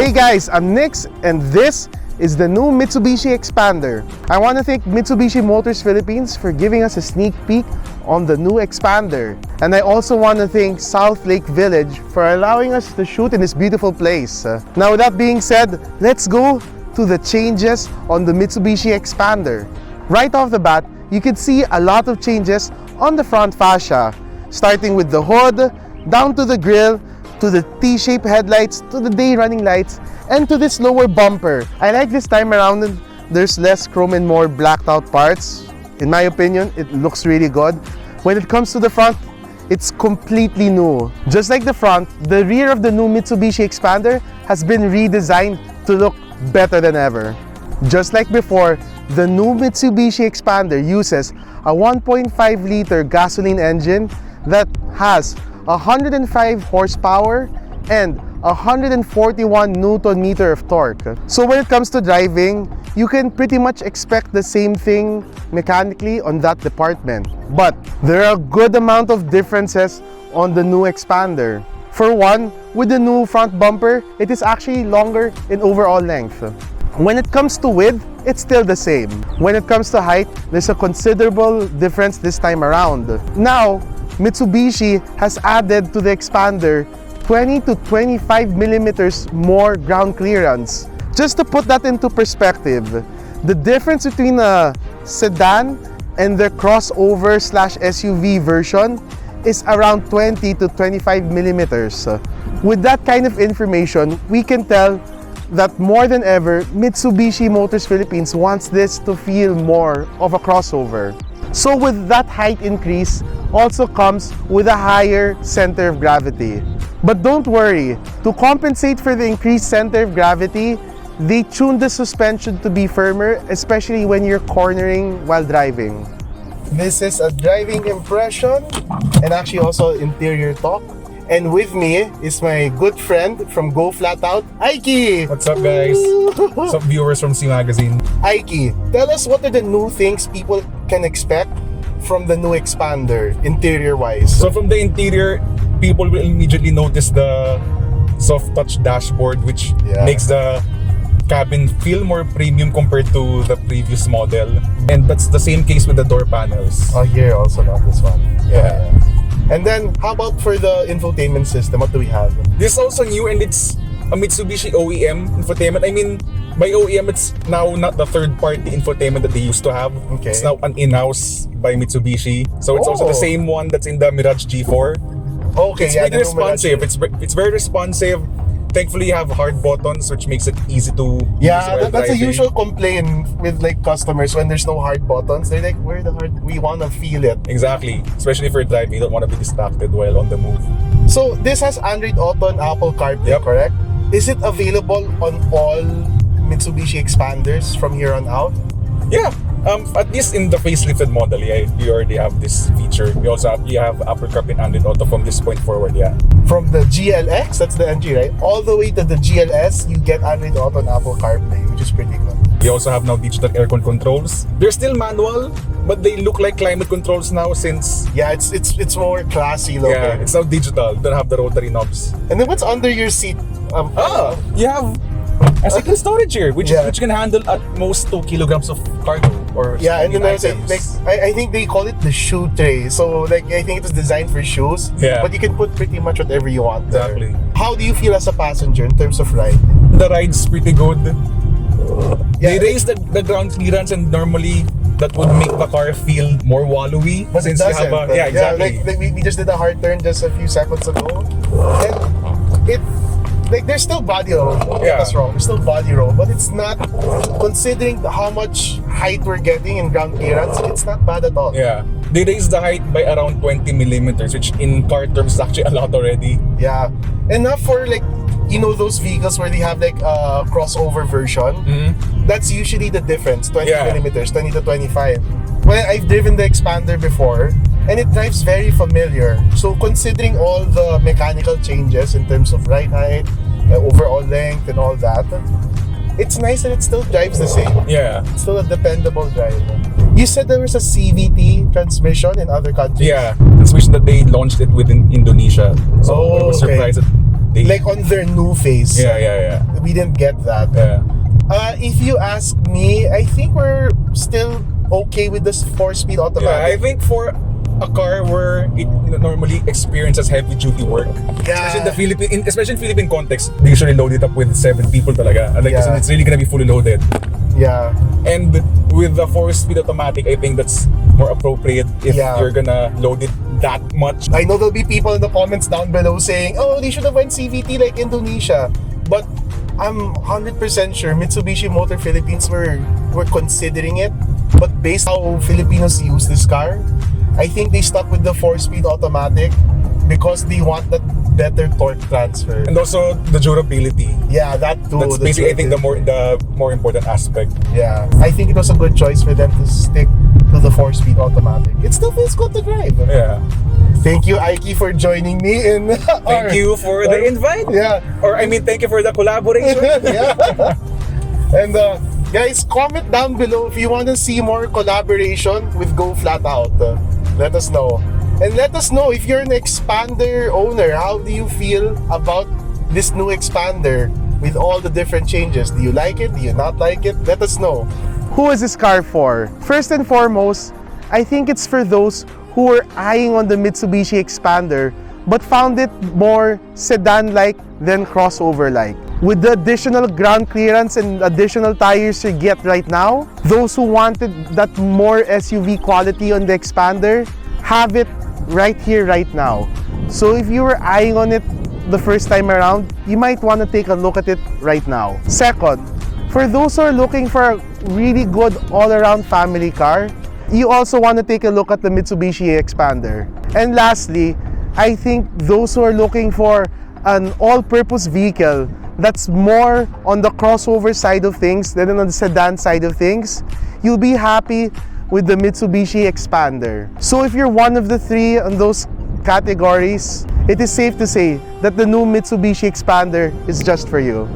Hey guys, I'm Nix and this is the new Mitsubishi Xpander. I want to thank Mitsubishi Motors Philippines for giving us a sneak peek on the new Xpander. And I also want to thank South Lake Village for allowing us to shoot in this beautiful place. Now with that being said, let's go to the changes on the Mitsubishi Xpander. Right off the bat, you can see a lot of changes on the front fascia, starting with the hood, down to the grille, to the T-shaped headlights, to the day running lights, and to this lower bumper. I like this time around there's less chrome and more blacked out parts. In my opinion, it looks really good. When it comes to the front, it's completely new. Just like the front, the rear of the new Mitsubishi Xpander has been redesigned to look better than ever. Just like before, the new Mitsubishi Xpander uses a 1.5-liter gasoline engine that has 105 horsepower and 141 Newton meter of torque. So when it comes to driving, you can pretty much expect the same thing mechanically on that department. But there are a good amount of differences on the new Xpander. For one, with the new front bumper, it is actually longer in overall length. When it comes to width, it's still the same. When it comes to height, there's a considerable difference this time around. Now, Mitsubishi has added to the Xpander 20 to 25 millimeters more ground clearance. Just to put that into perspective, the difference between a sedan and the crossover / SUV version is around 20 to 25 millimeters. With that kind of information, we can tell that more than ever, Mitsubishi Motors Philippines wants this to feel more of a crossover. So with that height increase, also comes with a higher center of gravity. But don't worry, to compensate for the increased center of gravity, they tuned the suspension to be firmer, especially when you're cornering while driving. This is a driving impression and actually also interior talk. And with me is my good friend from Go Flat Out, Ikey! What's up, guys? What's up, viewers from C Magazine? Ikey, tell us what are the new things people can expect from the new Xpander, interior-wise. So from the interior, people will immediately notice the soft touch dashboard, which makes the cabin feel more premium compared to the previous model. And that's the same case with the door panels. Oh, here also not this one. Yeah. And then, how about for the infotainment system? What do we have? This is also new and it's a Mitsubishi OEM infotainment. I mean, by OEM, it's now not the third-party infotainment that they used to have. Okay. It's now an in-house by Mitsubishi. So it's also the same one that's in the Mirage G4. Okay, it's pretty responsive. It's very responsive. Thankfully, you have hard buttons, which makes it easy to use while that's a driving. usual complaint with like customers when there's no hard buttons. They're like, where the hard? We want to feel it. Exactly. Especially for driving, you don't want to be distracted while on the move. So this has Android Auto and Apple CarPlay, correct? Is it available on all Mitsubishi Xpanders from here on out? Yeah. At least in the facelifted model, you already have this feature. You have Apple CarPlay and Android Auto from this point forward, From the GLX, that's the NG, right? All the way to the GLS, you get Android Auto and Apple CarPlay, which is pretty good. You also have now digital aircon controls. They're still manual, but they look like climate controls now since... Yeah, it's more classy looking. Yeah, it's now digital. You don't have the rotary knobs. And then what's under your seat? You have a second storage here, which can handle at most 2 kilograms of cargo or and then there's I think they call it the shoe tray. So like I think it was designed for shoes. Yeah. But you can put pretty much whatever you want there. Exactly. How do you feel as a passenger in terms of ride? The ride's pretty good. They raised the ground clearance and normally that would make the car feel more wallowy. But since it you have doesn't. exactly. Like we just did a hard turn just a few seconds ago. And it like there's still body roll. Don't get us wrong. There's still body roll, but it's not, considering how much height we're getting in ground clearance, it's not bad at all. Yeah. They raised the height by around 20 millimeters, which in car terms is actually a lot already. Yeah. Enough for like, you know, those vehicles where they have like a crossover version. Mm-hmm. That's usually the difference, 20 millimeters, 20 to 25. Well, I've driven the Xpander before and it drives very familiar. So considering all the mechanical changes in terms of ride height, overall length and all that, it's nice that it still drives the same. Yeah. It's still a dependable drive. You said there was a CVT transmission in other countries? Yeah, transmission that they launched it within Indonesia. So I was surprised like on their new face. Yeah. We didn't get that. Yeah. If you ask me, I think we're still okay with this 4-speed automatic. Yeah, I think for a car where it normally experiences heavy duty work, especially in Philippine context, they usually load it up with 7 people talaga. Like, so it's really gonna be fully loaded. Yeah. And with the 4-speed automatic, I think that's more appropriate if you're gonna load it that much. I know there'll be people in the comments down below saying, oh, they should have went CVT like Indonesia. But I'm 100% sure Mitsubishi Motor Philippines were considering it. But based on how Filipinos use this car, I think they stuck with the 4-speed automatic because they want that better torque transfer. And also the durability. Yeah, that too. That's basically, I think, the more important aspect. Yeah, I think it was a good choice for them to stick to the 4-speed automatic. It still feels good to drive. Yeah. Thank you, Ikey, for joining me in Thank you for the invite. Yeah. Or I mean, thank you for the collaboration. Yeah. And guys, comment down below if you want to see more collaboration with Go Flat Out. Let us know. And let us know if you're an Xpander owner, how do you feel about this new Xpander with all the different changes? Do you like it? Do you not like it? Let us know. Who is this car for? First and foremost, I think it's for those who were eyeing on the Mitsubishi Xpander but found it more sedan-like than crossover-like. With the additional ground clearance and additional tires you get right now, those who wanted that more SUV quality on the Xpander have it right here, right now. So if you were eyeing on it the first time around, you might want to take a look at it right now. Second, for those who are looking for a really good all-around family car, you also want to take a look at the Mitsubishi Xpander. And lastly, I think those who are looking for an all-purpose vehicle that's more on the crossover side of things than on the sedan side of things, you'll be happy with the Mitsubishi Xpander. So if you're one of the 3 on those categories, it is safe to say that the new Mitsubishi Xpander is just for you.